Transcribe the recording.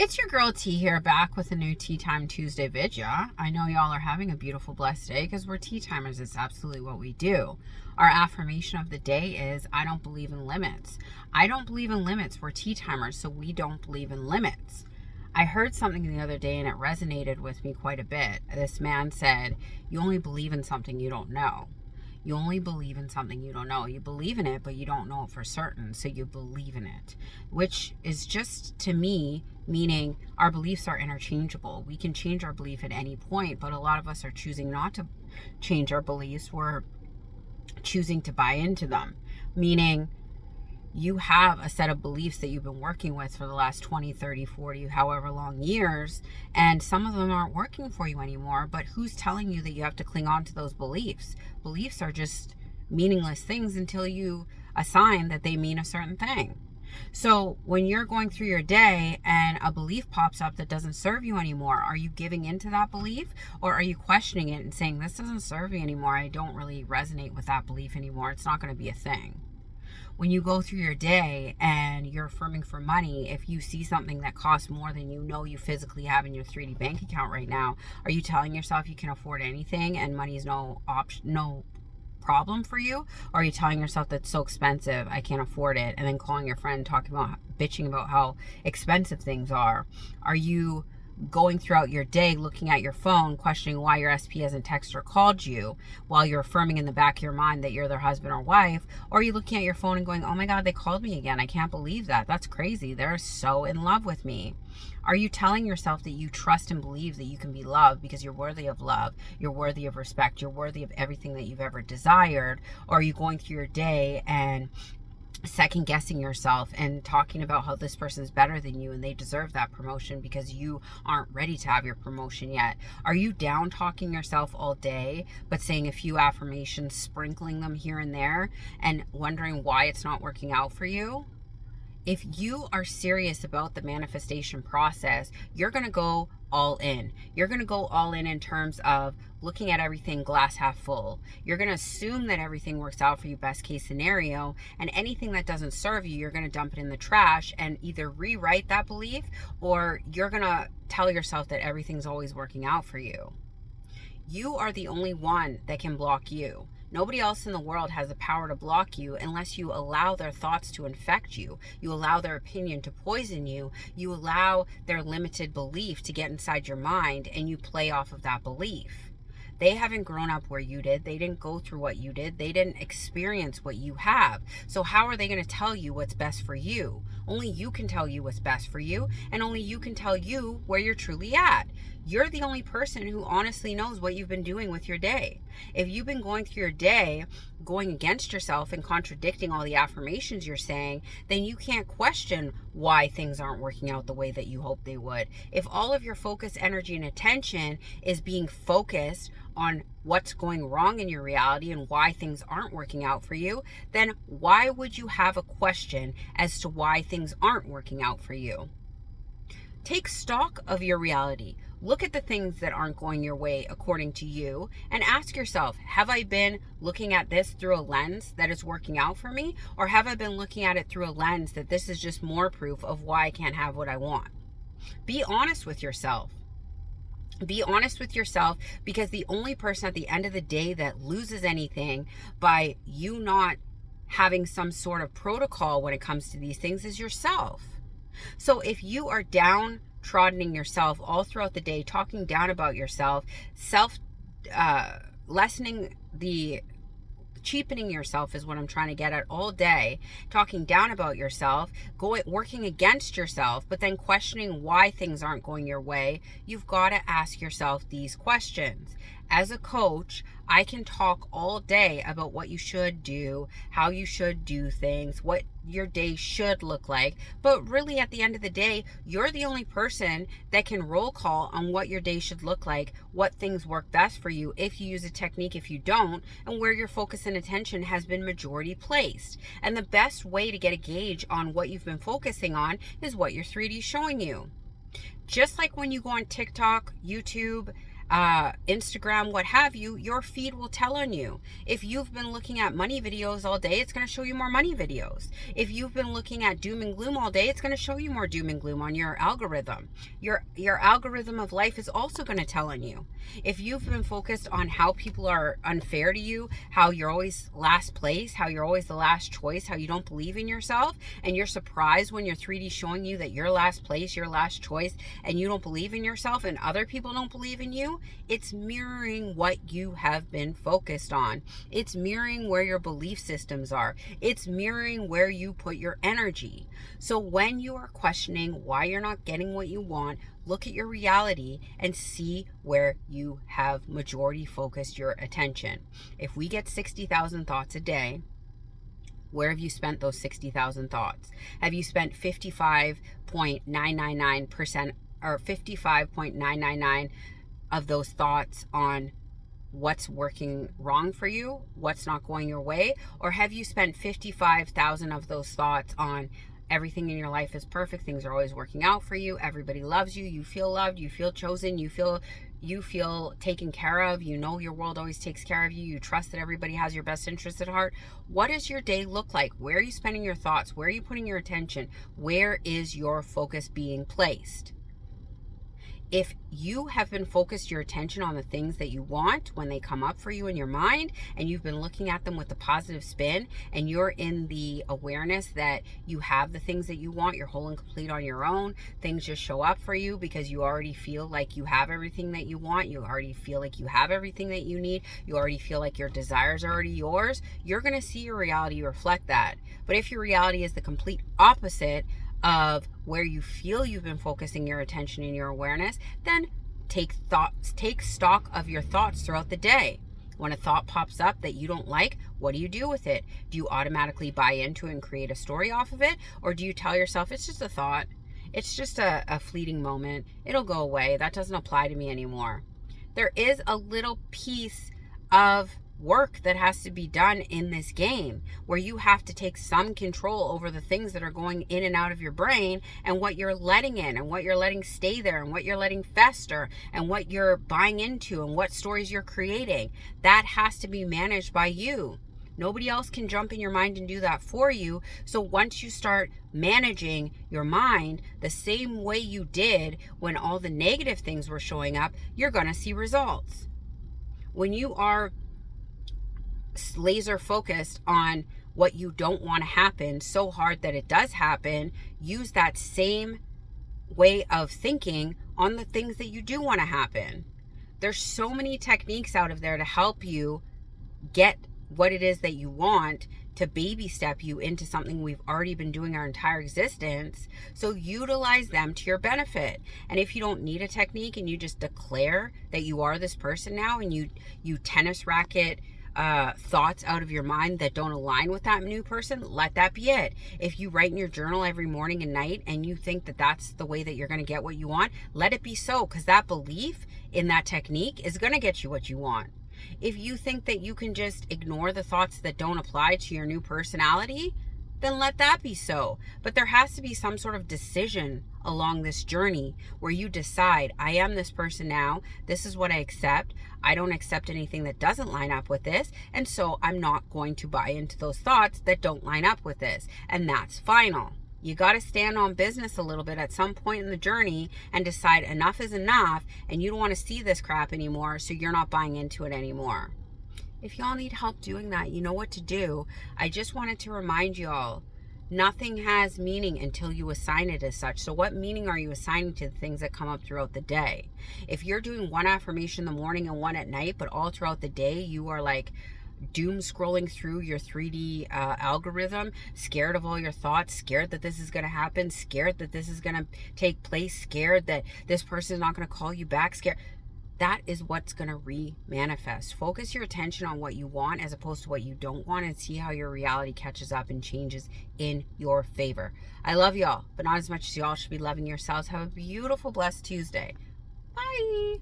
It's your girl T here, back with a new Tea Time Tuesday video. I know y'all are having a beautiful, blessed day because we're tea timers. It's absolutely what we do. Our affirmation of the day is, I don't believe in limits. I don't believe in limits. We're tea timers, so we don't believe in limits. I heard something the other day and it resonated with me quite a bit. This man said, you only believe in something you don't know. You only believe in something you don't know. You believe in it, but you don't know it for certain, so you believe in it. Which is just, to me, meaning our beliefs are interchangeable. We can change our belief at any point, but a lot of us are choosing not to change our beliefs. We're choosing to buy into them, meaning you have a set of beliefs that you've been working with for the last 20, 30, 40, however long years, and some of them aren't working for you anymore, but who's telling you that you have to cling on to those beliefs? Beliefs are just meaningless things until you assign that they mean a certain thing. So when you're going through your day and a belief pops up that doesn't serve you anymore, are you giving into that belief, or are you questioning it and saying, this doesn't serve me anymore, I don't really resonate with that belief anymore, it's not going to be a thing? When you go through your day and you're affirming for money, if you see something that costs more than you know you physically have in your 3D bank account right now, are you telling yourself you can afford anything and money is no problem for you? Or are you telling yourself that's so expensive, I can't afford it, and then calling your friend, bitching about how expensive things are? Are you going throughout your day looking at your phone, questioning why your SP hasn't texted or called you, while you're affirming in the back of your mind that you're their husband or wife? Or are you looking at your phone and going, oh my God, they called me again, I can't believe that, that's crazy, they're so in love with me? Are you telling yourself that you trust and believe that you can be loved because you're worthy of love, you're worthy of respect, you're worthy of everything that you've ever desired? Or are you going through your day and second guessing yourself and talking about how this person is better than you and they deserve that promotion because you aren't ready to have your promotion yet? Are you down talking yourself all day but saying a few affirmations, sprinkling them here and there, and wondering why it's not working out for you? If you are serious about the manifestation process, you're going to go all in. You're going to go all in terms of looking at everything glass half full. You're going to assume that everything works out for you, best case scenario, and anything that doesn't serve you, you're going to dump it in the trash and either rewrite that belief, or you're going to tell yourself that everything's always working out for you. You are the only one that can block you. Nobody else in the world has the power to block you unless you allow their thoughts to infect you. You allow their opinion to poison you. You allow their limited belief to get inside your mind and you play off of that belief. They haven't grown up where you did. They didn't go through what you did. They didn't experience what you have. So how are they going to tell you what's best for you? Only you can tell you what's best for you, and only you can tell you where you're truly at. You're the only person who honestly knows what you've been doing with your day. If you've been going through your day going against yourself and contradicting all the affirmations you're saying, then you can't question why things aren't working out the way that you hoped they would. If all of your focus, energy, and attention is being focused on what's going wrong in your reality and why things aren't working out for you, then why would you have a question as to why things aren't working out for you? Take stock of your reality. Look at the things that aren't going your way according to you and ask yourself, have I been looking at this through a lens that is working out for me? Or have I been looking at it through a lens that this is just more proof of why I can't have what I want? Be honest with yourself. Be honest with yourself, because the only person at the end of the day that loses anything by you not having some sort of protocol when it comes to these things is yourself. So if you are downtroddening yourself all throughout the day, talking down about yourself, cheapening yourself is what I'm trying to get at all day, talking down about yourself, working against yourself, but then questioning why things aren't going your way, you've got to ask yourself these questions. As a coach, I can talk all day about what you should do, how you should do things, what your day should look like, but really at the end of the day, you're the only person that can roll call on what your day should look like, what things work best for you, if you use a technique, if you don't, and where your focus and attention has been majority placed. And the best way to get a gauge on what you've been focusing on is what your 3D is showing you. Just like when you go on TikTok, YouTube, Instagram, what have you, your feed will tell on you. If you've been looking at money videos all day, it's going to show you more money videos. If you've been looking at doom and gloom all day, it's going to show you more doom and gloom on your algorithm. Your algorithm of life is also going to tell on you. If you've been focused on how people are unfair to you, how you're always last place, how you're always the last choice, how you don't believe in yourself, and you're surprised when your 3D showing you that you're last place, your last choice, and you don't believe in yourself and other people don't believe in you, it's mirroring what you have been focused on. It's mirroring where your belief systems are. It's mirroring where you put your energy. So when you are questioning why you're not getting what you want, look at your reality and see where you have majority focused your attention. If we get 60,000 thoughts a day, where have you spent those 60,000 thoughts? Have you spent 55.999% or 55.999 of those thoughts on what's working wrong for you, what's not going your way? Or have you spent 55,000 of those thoughts on everything in your life is perfect, things are always working out for you, everybody loves you, you feel loved, you feel chosen, you feel taken care of, you know your world always takes care of you, you trust that everybody has your best interest at heart? What does your day look like? Where are you spending your thoughts? Where are you putting your attention? Where is your focus being placed? If you have been focused your attention on the things that you want when they come up for you in your mind, and you've been looking at them with a positive spin, and you're in the awareness that you have the things that you want, you're whole and complete on your own, things just show up for you because you already feel like you have everything that you want, you already feel like you have everything that you need, you already feel like your desires are already yours, you're going to see your reality reflect that. But if your reality is the complete opposite of where you feel you've been focusing your attention and your awareness, then take stock of your thoughts throughout the day. When a thought pops up that you don't like, what do you do with it? Do you automatically buy into it and create a story off of it? Or do you tell yourself, it's just a thought, it's just a fleeting moment, it'll go away, that doesn't apply to me anymore? There is a little piece of work that has to be done in this game where you have to take some control over the things that are going in and out of your brain, and what you're letting in and what you're letting stay there and what you're letting fester and what you're buying into and what stories you're creating. That has to be managed by you. Nobody else can jump in your mind and do that for you. So once you start managing your mind the same way you did when all the negative things were showing up, you're going to see results. When you are laser focused on what you don't want to happen so hard that it does happen, use that same way of thinking on the things that you do want to happen. There's so many techniques out of there to help you get what it is that you want, to baby step you into something we've already been doing our entire existence. So utilize them to your benefit. And if you don't need a technique and you just declare that you are this person now, and you tennis racket thoughts out of your mind that don't align with that new person, let that be it. If you write in your journal every morning and night and you think that that's the way that you're going to get what you want, let it be so, because that belief in that technique is going to get you what you want. If you think that you can just ignore the thoughts that don't apply to your new personality, then let that be so. But there has to be some sort of decision along this journey where you decide, I am this person now, this is what I accept, I don't accept anything that doesn't line up with this, and so I'm not going to buy into those thoughts that don't line up with this. And that's final. You got to stand on business a little bit at some point in the journey and decide enough is enough, and you don't want to see this crap anymore, so you're not buying into it anymore. If y'all need help doing that, you know what to do. I just wanted to remind y'all, nothing has meaning until you assign it as such. So what meaning are you assigning to the things that come up throughout the day? If you're doing one affirmation in the morning and one at night, but all throughout the day you are like doom scrolling through your 3D algorithm, scared of all your thoughts, scared that this is going to happen, scared that this is going to take place, scared that this person is not going to call you back, scared, that is what's going to re-manifest. Focus your attention on what you want as opposed to what you don't want, and see how your reality catches up and changes in your favor. I love y'all, but not as much as y'all should be loving yourselves. Have a beautiful, blessed Tuesday. Bye.